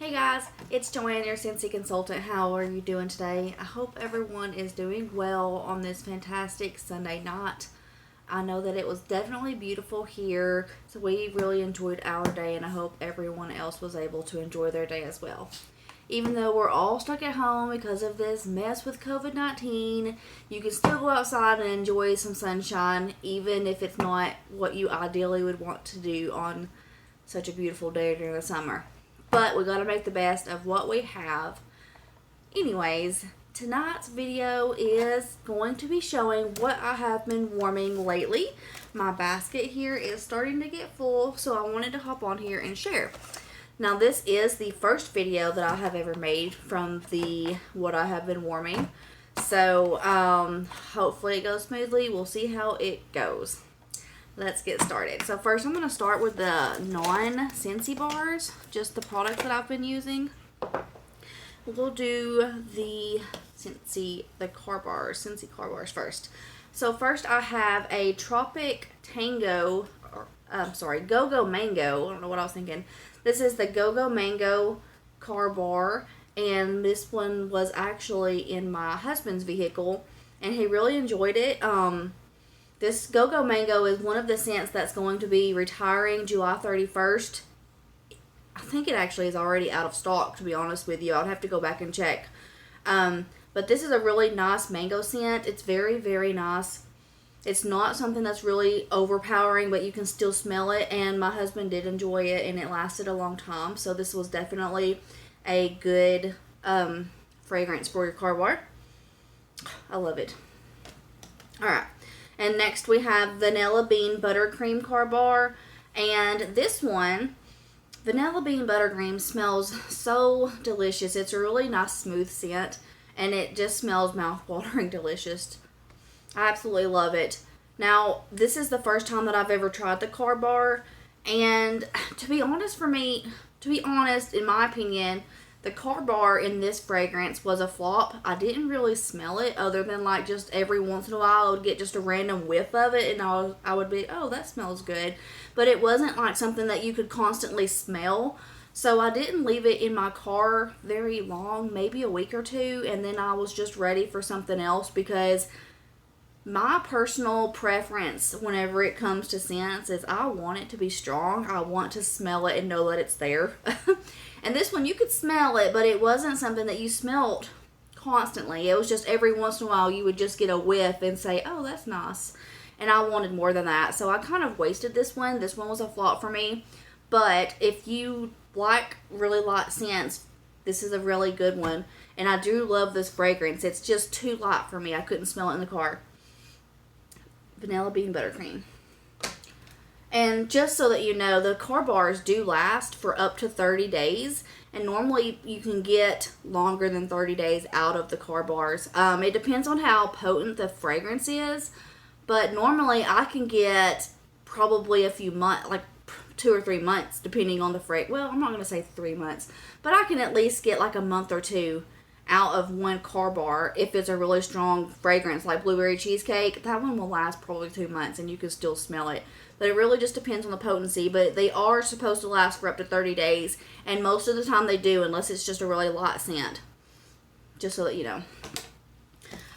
Hey guys, it's Joanne, your Scentsy consultant. How are you doing today? I hope everyone is doing well on this fantastic Sunday night. I know that it was definitely beautiful here, so we really enjoyed our day, and I hope everyone else was able to enjoy their day as well. Even though we're all stuck at home because of this mess with COVID-19, you can still go outside and enjoy some sunshine, even if it's not what you ideally would want to do on such a beautiful day during the summer. But we gotta make the best of what we have. Anyways, tonight's video is going to be showing what I have been warming lately. My basket here is starting to get full, so I wanted to hop on here and share. Now this is the first video that I have ever made from the what I have been warming. So hopefully it goes smoothly. We'll see how it goes. Let's get started. So first I'm going to start with the non-Scentsy bars, just the products that I've been using. We'll do the Scentsy car bars first. So first I have a Tropic Tango, Go-Go Mango. I don't know what I was thinking. This is the Go-Go Mango car bar, and this one was actually in my husband's vehicle, and he really enjoyed it. This Go-Go Mango is one of the scents that's going to be retiring July 31st. I think it actually is already out of stock, to be honest with you. I'd have to go back and check. But this is a really nice mango scent. It's very, very nice. It's not something that's really overpowering, but you can still smell it. And my husband did enjoy it, and it lasted a long time. So this was definitely a good fragrance for your car bar. I love it. Alright. And next we have Vanilla Bean Buttercream car bar. And this one, Vanilla Bean Buttercream, smells so delicious. It's a really nice smooth scent, and it just smells mouth-watering delicious. I absolutely love it. Now, this is the first time that I've ever tried the car bar, and to be honest, in my opinion, the car bar in this fragrance was a flop. I didn't really smell it, other than like just every once in a while I would get just a random whiff of it, and I would be, oh, that smells good. But it wasn't like something that you could constantly smell. So I didn't leave it in my car very long, maybe a week or two, and then I was just ready for something else, because my personal preference whenever it comes to scents is I want it to be strong. I want to smell it and know that it's there. And this one, you could smell it, but it wasn't something that you smelled constantly. It was just every once in a while you would just get a whiff and say, oh, that's nice. And I wanted more than that, so I kind of wasted this one. This one was a flop for me. But if you really like scents, this is a really good one. And I do love this fragrance. It's just too light for me. I couldn't smell it in the car. Vanilla Bean Buttercream. And just so that you know, the car bars do last for up to 30 days. And normally you can get longer than 30 days out of the car bars. It depends on how potent the fragrance is. But normally I can get probably a few months, like 2 or 3 months, depending on the fragrance. Well, I'm not going to say 3 months. But I can at least get like a month or two out of one car bar if it's a really strong fragrance like blueberry cheesecake. That one will last probably 2 months and you can still smell it. But it really just depends on the potency. But they are supposed to last for up to 30 days. And most of the time they do, unless it's just a really light scent. Just so that you know.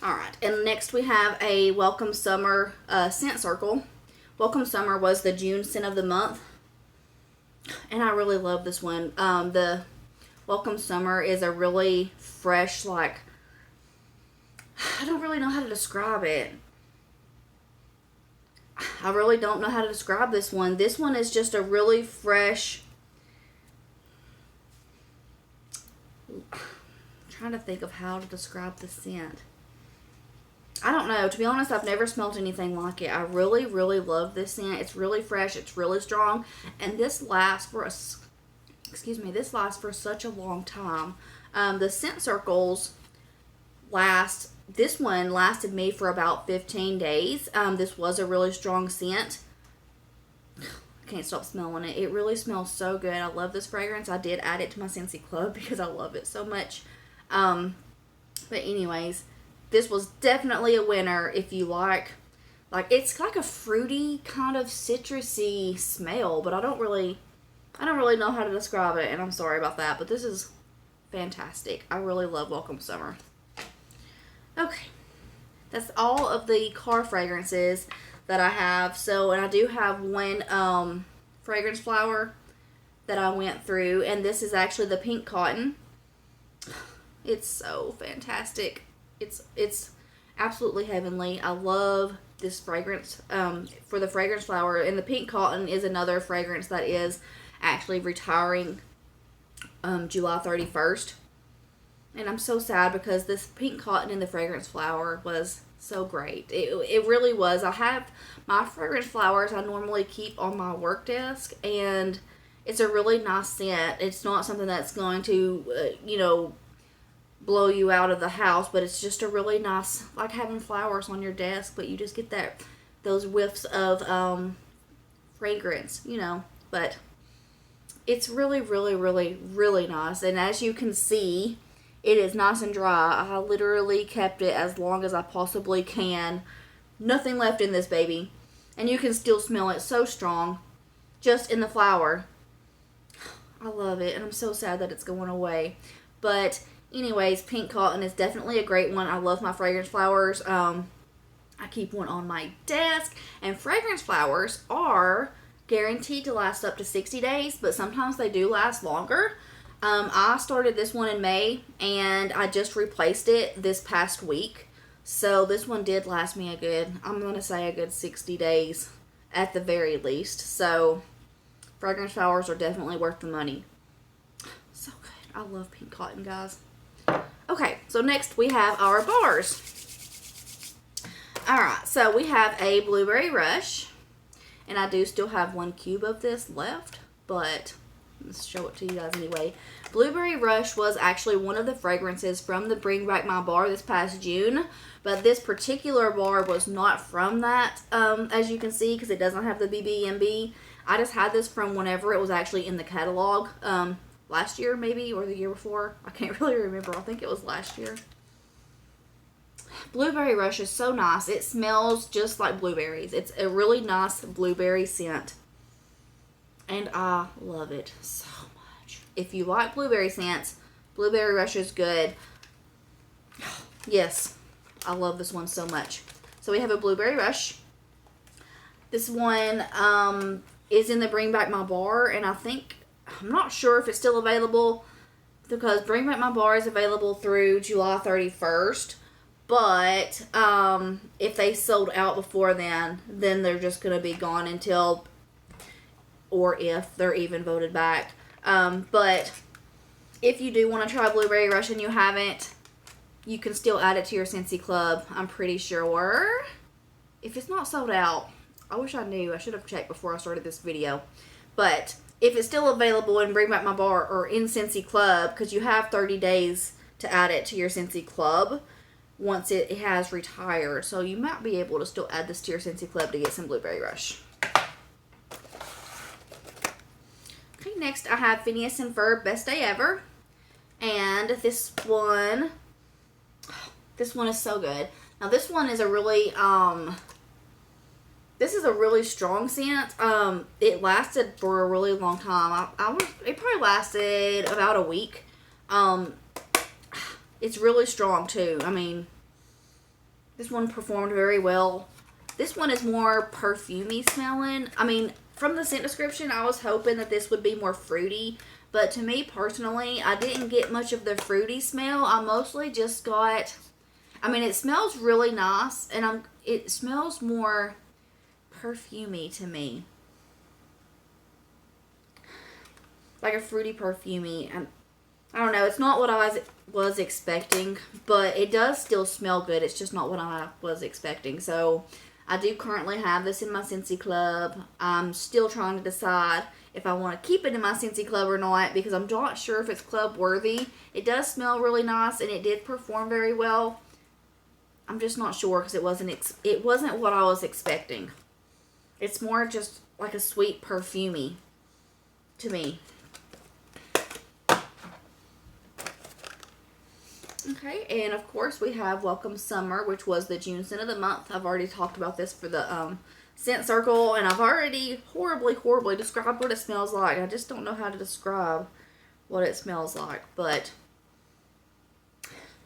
Alright, and next we have a Welcome Summer scent circle. Welcome Summer was the June scent of the month. And I really love this one. The Welcome Summer is a really fresh, like, I don't really know how to describe it. I really don't know how to describe this one. This one is just a really fresh, I'm trying to think of how to describe the scent. I don't know. To be honest, I've never smelled anything like it. I really, really love this scent. It's really fresh. It's really strong. And this lasts for such a long time. The scent circles this one lasted me for about 15 days. This was a really strong scent. I can't stop smelling it. It really smells so good. I love this fragrance. I did add it to my Scentsy Club because I love it so much. But anyways, this was definitely a winner if you like it's like a fruity kind of citrusy smell, but I don't really I don't really know how to describe it, and I'm sorry about that, but this is fantastic. I really love Welcome Summer. Okay, that's all of the car fragrances that I have. So, and I do have one fragrance flower that I went through, and this is actually the pink cotton. It's so fantastic. It's absolutely heavenly. I love this fragrance for the fragrance flower, and the pink cotton is another fragrance that is actually retiring July 31st. And I'm so sad because this pink cotton in the fragrance flower was so great. It really was. I have my fragrance flowers I normally keep on my work desk, and it's a really nice scent. It's not something that's going to, blow you out of the house, but it's just a really nice, like having flowers on your desk, but you just get those whiffs of fragrance, but it's really, really, really, really nice. And as you can see, it is nice and dry. I literally kept it as long as I possibly can. Nothing left in this baby. And you can still smell it so strong just in the flower. I love it, and I'm so sad that it's going away. But anyways, pink cotton is definitely a great one. I love my fragrance flowers. I keep one on my desk. And fragrance flowers are guaranteed to last up to 60 days, but sometimes they do last longer. I started this one in May, and I just replaced it this past week. So this one did last me I'm going to say a good 60 days at the very least. So fragrance flowers are definitely worth the money. So good. I love pink cotton, guys. Okay, so next we have our bars. Alright, so we have a Blueberry Rush. And I do still have 1 cube of this left, but let's show it to you guys anyway. Blueberry Rush was actually one of the fragrances from the Bring Back My bar this past June. But this particular bar was not from that, as you can see, because it doesn't have the BBMB. I just had this from whenever it was actually in the catalog. Last year, maybe, or the year before. I can't really remember. I think it was last year. Blueberry Rush is so nice. It smells just like blueberries. It's a really nice blueberry scent. And I love it so much. If you like blueberry scents, Blueberry Rush is good. Yes, I love this one so much. So we have a Blueberry Rush. This one is in the Bring Back My bar, and I'm not sure if it's still available because Bring Back My bar is available through July 31st. But if they sold out before then they're just going to be gone until, or if they're even voted back. But if you do want to try Blueberry Rush and you haven't, you can still add it to your Scentsy Club, I'm pretty sure. If it's not sold out, I wish I knew. I should have checked before I started this video. But if it's still available in Bring Back My bar or in Scentsy Club, because you have 30 days to add it to your Scentsy Club once it has retired. So you might be able to still add this to your Scentsy Club to get some Blueberry Rush. Okay, next I have Phineas and Ferb Best Day Ever. And this one is so good. Now this one is a really, this is a really strong scent. It lasted for a really long time. It probably lasted about a week. It's really strong too. I mean, this one performed very well. This one is more perfumey smelling. I mean, from the scent description, I was hoping that this would be more fruity. But to me personally, I didn't get much of the fruity smell. I mostly just got, I mean, it smells really nice. And it smells more perfumey to me. Like a fruity perfumey. And I don't know, it's not what I was expecting, but it does still smell good. It's just not what I was expecting. So I do currently have this in my Scentsy Club. I'm still trying to decide if I want to keep it in my Scentsy Club or not, because I'm not sure if it's club worthy. It does smell really nice, and it did perform very well. I'm just not sure because it wasn't what I was expecting. It's more just like a sweet perfumey to me. Okay, and of course we have Welcome Summer, which was the June scent of the month. I've already talked about this for the scent circle, and I've already horribly described what it smells like. I just don't know how to describe what it smells like, but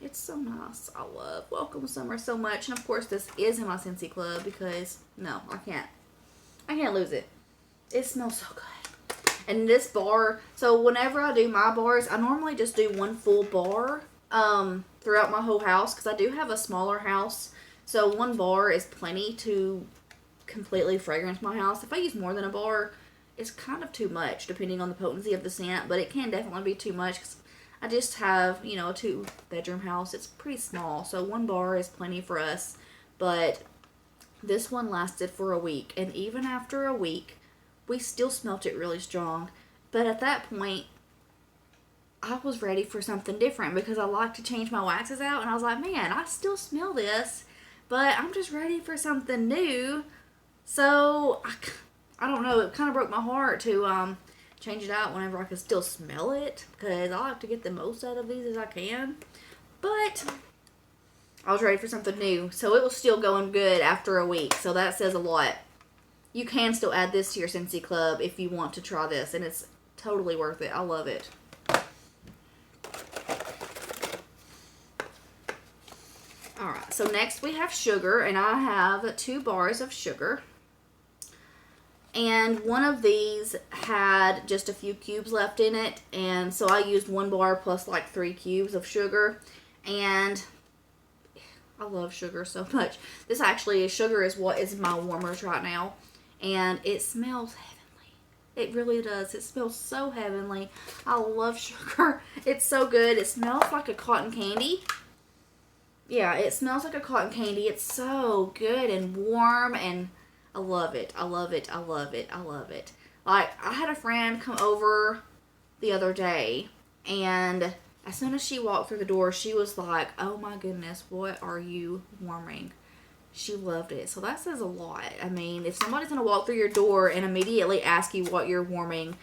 it's so nice. I love Welcome Summer so much, and of course this is in my Scentsy Club because no, I can't lose it. It smells so good. And this bar, so whenever I do my bars, I normally just do one full bar throughout my whole house because I do have a smaller house. So one bar is plenty to completely fragrance my house. If I use more than a bar, it's kind of too much depending on the potency of the scent, but it can definitely be too much because I just have, you know, a 2-bedroom house. It's pretty small, so one bar is plenty for us. But this one lasted for a week, and even after a week, we still smelt it really strong. But at that point, I was ready for something different because I like to change my waxes out, and I was like, man, I still smell this, but I'm just ready for something new. So I don't know, it kind of broke my heart to change it out whenever I could still smell it because I like to get the most out of these as I can. But I was ready for something new, so it was still going good after a week, so that says a lot. You can still add this to your Scentsy Club if you want to try this, and it's totally worth it. I love it. Alright, so next we have sugar, and I have 2 bars of sugar. And one of these had just a few cubes left in it, and so I used 1 bar plus like 3 cubes of sugar, and I love sugar so much. This actually, sugar is what is my warmers right now, and it smells heavenly. It really does. It smells so heavenly. I love sugar. It's so good. It smells like a cotton candy. Yeah, it smells like a cotton candy. It's so good and warm, and I love it. I love it. I love it. I love it. Like, I had a friend come over the other day, and as soon as she walked through the door, she was like, oh my goodness, what are you warming? She loved it. So that says a lot. I mean, if somebody's going to walk through your door and immediately ask you what you're warming,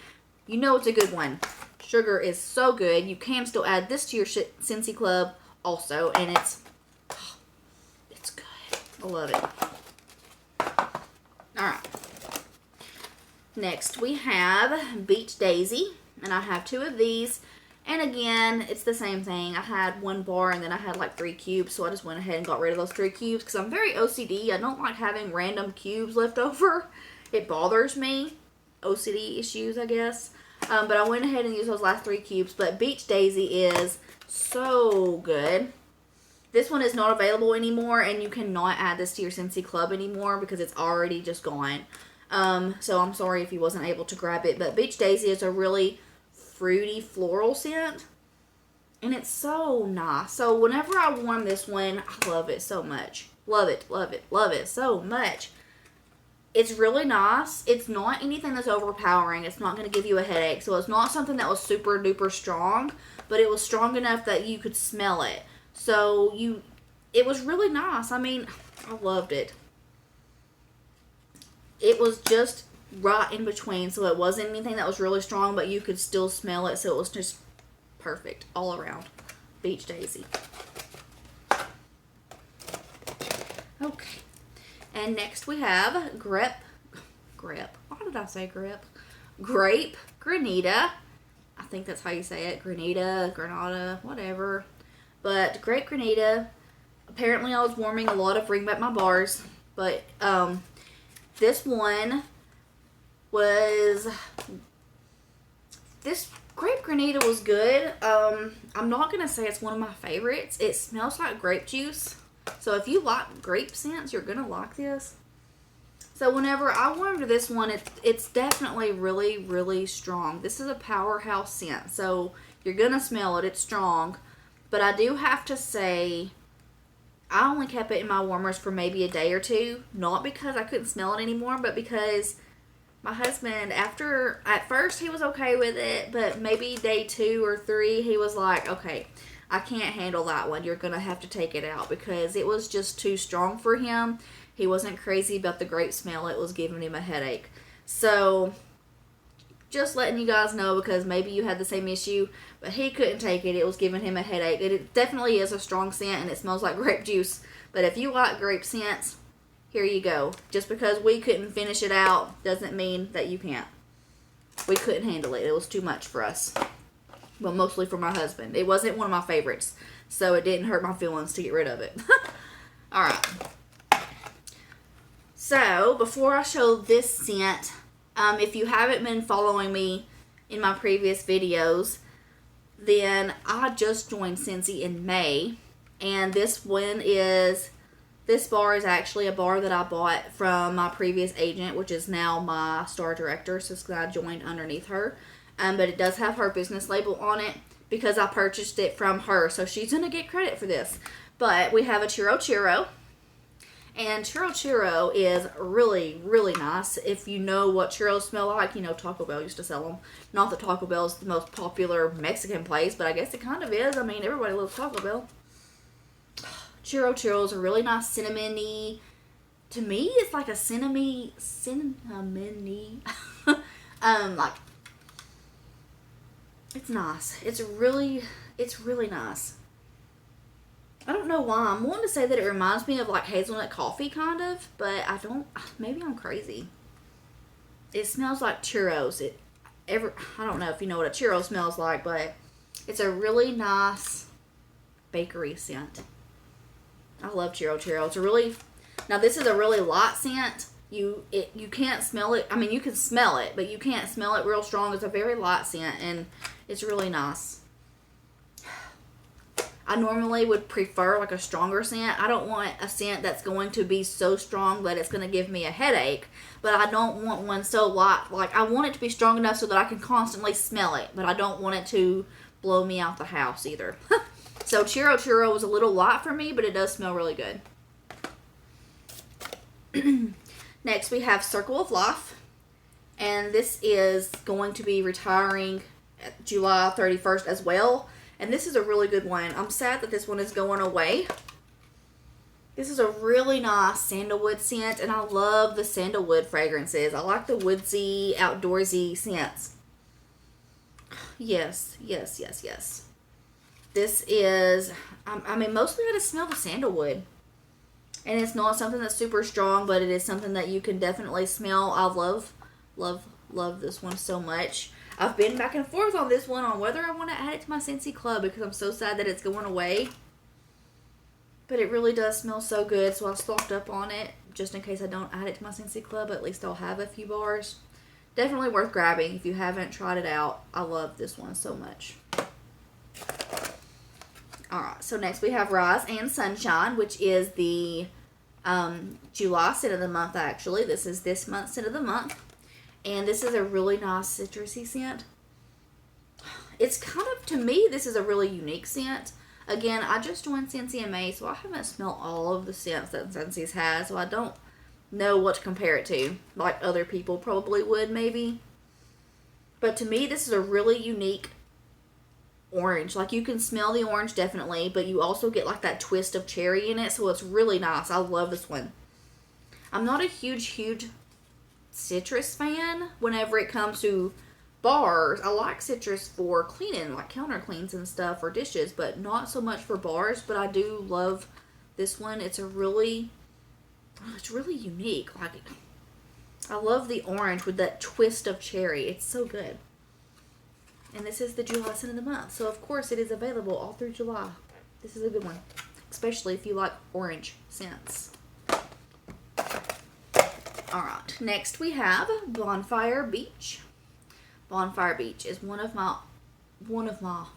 you know it's a good one. Sugar is so good. You can still add this to your Scentsy Club also, and it's good. I love it. Alright. Next, we have Beach Daisy, and I have 2 of these. And again, it's the same thing. I had 1 bar and then I had like 3 cubes, so I just went ahead and got rid of those 3 cubes because I'm very OCD. I don't like having random cubes left over. It bothers me. OCD issues, I guess. But I went ahead and used those last 3 cubes. But Beach Daisy is so good. This one is not available anymore, and you cannot add this to your Scentsy Club anymore because it's already just gone. So I'm sorry if you wasn't able to grab it. But Beach Daisy is a really fruity floral scent, and it's so nice. So whenever I warm this one, I love it so much. Love it, love it, love it so much. It's really nice. It's not anything that's overpowering. It's not going to give you a headache. So it's not something that was super duper strong, but it was strong enough that you could smell it. So it was really nice. I mean, I loved it. It was just right in between, so it wasn't anything that was really strong, but you could still smell it, so it was just perfect all around. Beach Daisy. Okay, and next we have Grape, why did I say Grape Granita. I think that's how you say it. Granada, whatever. But Grape Granita, apparently I was warming a lot of Ring Back My Bars, but this one was, this Grape Granita was good. I'm not going to say it's one of my favorites. It smells like grape juice. So if you like grape scents, you're going to like this. So whenever I warmed this one, it's definitely really, really strong. This is a powerhouse scent. So you're going to smell it. It's strong. But I do have to say, I only kept it in my warmers for maybe a day or 2. Not because I couldn't smell it anymore, but because my husband, at first he was okay with it, but maybe day 2 or 3, he was like, okay, I can't handle that one. You're going to have to take it out because it was just too strong for him. He wasn't crazy about the grape smell. It was giving him a headache. So, just letting you guys know because maybe you had the same issue, but he couldn't take it. It was giving him a headache. It definitely is a strong scent and it smells like grape juice. But if you like grape scents, here you go. Just because we couldn't finish it out doesn't mean that you can't. We couldn't handle it. It was too much for us. Well, mostly for my husband. It wasn't one of my favorites, so it didn't hurt my feelings to get rid of it. Alright. So, before I show this scent, if you haven't been following me in my previous videos, then I just joined Scentsy in May. And this bar is actually a bar that I bought from my previous agent, which is now my store director, since I joined underneath her. But it does have her business label on it because I purchased it from her. So she's going to get credit for this. But we have a Churro Churro. And Churro Churro is really, really nice. If you know what churros smell like, you know, Taco Bell used to sell them. Not that Taco Bell is the most popular Mexican place, but I guess it kind of is. I mean, everybody loves Taco Bell. Churro Churros are really nice, cinnamony. To me, it's like a cinnamony, like, it's nice. It's really nice. I don't know why. I'm wanting to say that it reminds me of like hazelnut coffee kind of, but I don't, maybe I'm crazy. It smells like churros. I don't know if you know what a churro smells like, but it's a really nice bakery scent. I love Churro Churro. Now this is a really light scent. You can't smell it. I mean, you can smell it, but you can't smell it real strong. It's a very light scent, and it's really nice. I normally would prefer like a stronger scent. I don't want a scent that's going to be so strong that it's going to give me a headache, but I don't want one so light. Like, I want it to be strong enough so that I can constantly smell it, but I don't want it to blow me out the house either. So Churro Churro was a little light for me, but it does smell really good. Next we have Circle of Life, and this is going to be retiring July 31st as well. And this is a really good one. I'm sad that this one is going away. This is a really nice sandalwood scent, and I love the sandalwood fragrances. I like the woodsy, outdoorsy scents. Yes, yes, yes, yes. This is, I mean, mostly I just smell the sandalwood. And it's not something that's super strong, but it is something that you can definitely smell. I love, love, love this one so much. I've been back and forth on this one on whether I want to add it to my Scentsy Club because I'm so sad that it's going away. But it really does smell so good, so I stocked up on it just in case I don't add it to my Scentsy Club. At least I'll have a few bars. Definitely worth grabbing if you haven't tried it out. I love this one so much. Alright, so next we have Rise and Sunshine, which is the July scent of the month actually. This is this month's scent of the month. And this is a really nice citrusy scent. It's kind of, to me, this is a really unique scent. Again, I just joined Scentsy in May, so I haven't smelled all of the scents that Scentsy's has, so I don't know what to compare it to. Like other people probably would, maybe. But to me, this is a really unique orange. Like, you can smell the orange, definitely, but you also get like that twist of cherry in it, so it's really nice. I love this one. I'm not a huge citrus fan whenever it comes to bars. I like citrus for cleaning, like counter cleans and stuff, or dishes, but not so much for bars. But I do love this one. It's really unique. Like, I love the orange with that twist of cherry. It's so good. And this is the July scent of the month, so of course it is available all through July. This is a good one, especially if you like orange scents. Alright, next we have Bonfire Beach. Bonfire Beach is one of my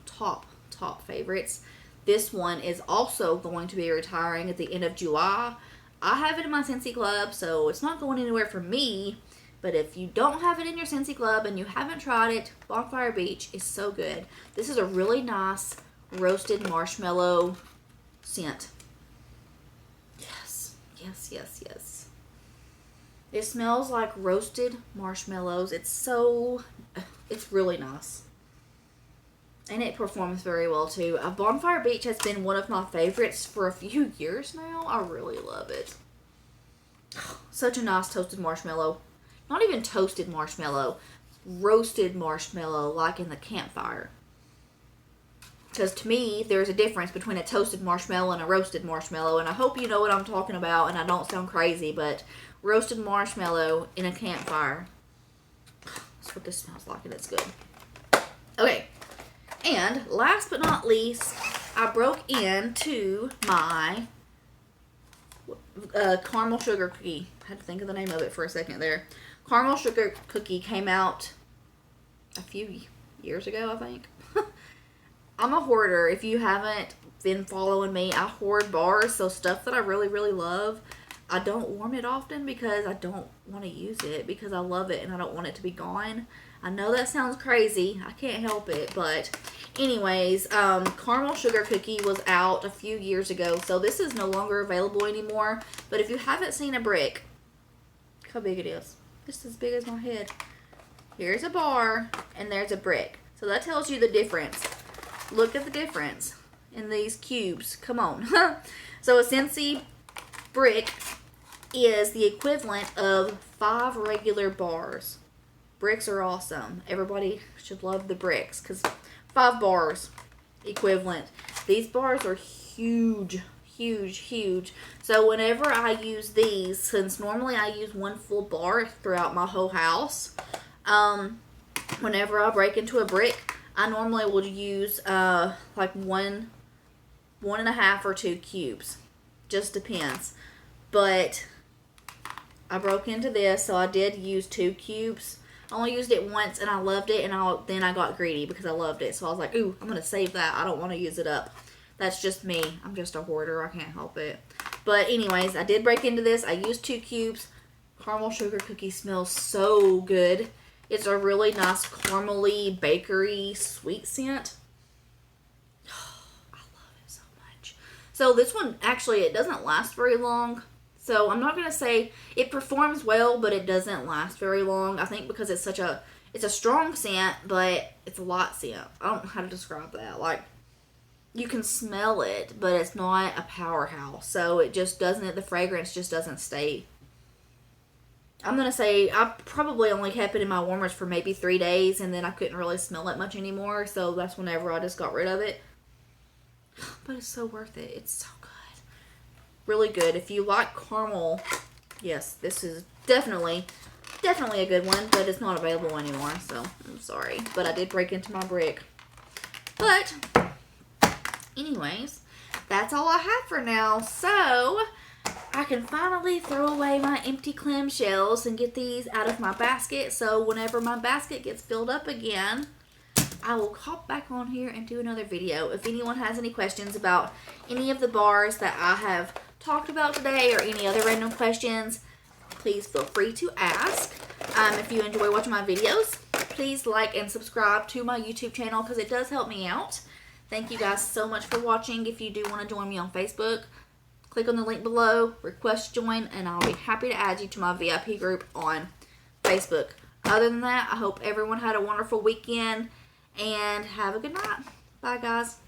top favorites. This one is also going to be retiring at the end of July. I have it in my Scentsy Club, so it's not going anywhere for me. But if you don't have it in your Scentsy Club and you haven't tried it, Bonfire Beach is so good. This is a really nice roasted marshmallow scent. Yes, yes, yes, yes. It smells like roasted marshmallows. It's really nice. And it performs very well too. Bonfire Beach has been one of my favorites for a few years now. I really love it. Such a nice toasted marshmallow. Not even toasted marshmallow. Roasted marshmallow, like in the campfire. Because to me, there's a difference between a toasted marshmallow and a roasted marshmallow. And I hope you know what I'm talking about and I don't sound crazy, but roasted marshmallow in a campfire. That's what this smells like, and it's good. Okay. And last but not least, I broke into my caramel sugar cookie. I had to think of the name of it for a second there. Caramel sugar cookie came out a few years ago, I think. I'm a hoarder. If you haven't been following me, I hoard bars. So stuff that I really, really love, I don't warm it often because I don't want to use it because I love it and I don't want it to be gone. I know that sounds crazy. I can't help it. But anyways, caramel sugar cookie was out a few years ago. So this is no longer available anymore. But if you haven't seen a brick, look how big it is. It's as big as my head. Here's a bar and there's a brick. So that tells you the difference. Look at the difference in these cubes. Come on. So a Scentsy brick is the equivalent of 5 regular bars. Bricks are awesome. Everybody should love the bricks because 5 bars equivalent. These bars are huge, huge, huge. So whenever I use these, since normally I use 1 full bar throughout my whole house, whenever I break into a brick, I normally will use like 1.5 or 2 cubes. Just depends. But I broke into this, so I did use 2 cubes. I only used it once and I loved it, and then I got greedy because I loved it. So I was like, ooh, I'm going to save that. I don't want to use it up. That's just me. I'm just a hoarder. I can't help it. But anyways, I did break into this. I used 2 cubes. Caramel sugar cookie smells so good. It's a really nice caramely, bakery, sweet scent. I love it so much. So this one, actually, it doesn't last very long. So I'm not going to say it performs well, but it doesn't last very long. I think because it's it's a strong scent, but it's a light scent. I don't know how to describe that. Like, you can smell it, but it's not a powerhouse. So it just doesn't, the fragrance just doesn't stay. I'm going to say I probably only kept it in my warmers for maybe 3 days, and then I couldn't really smell it much anymore, so that's whenever I just got rid of it. But it's so worth it. It's so good. Really good. If you like caramel, yes, this is definitely a good one, but it's not available anymore, so I'm sorry. But I did break into my brick. But, anyways, that's all I have for now, so I can finally throw away my empty clamshells and get these out of my basket. So whenever my basket gets filled up again, I will hop back on here and do another video. If anyone has any questions about any of the bars that I have talked about today or any other random questions, please feel free to ask. If you enjoy watching my videos, please like and subscribe to my YouTube channel because it does help me out. Thank you guys so much for watching. If you do want to join me on Facebook, click on the link below, request join, and I'll be happy to add you to my VIP group on Facebook. Other than that, I hope everyone had a wonderful weekend, and have a good night. Bye, guys.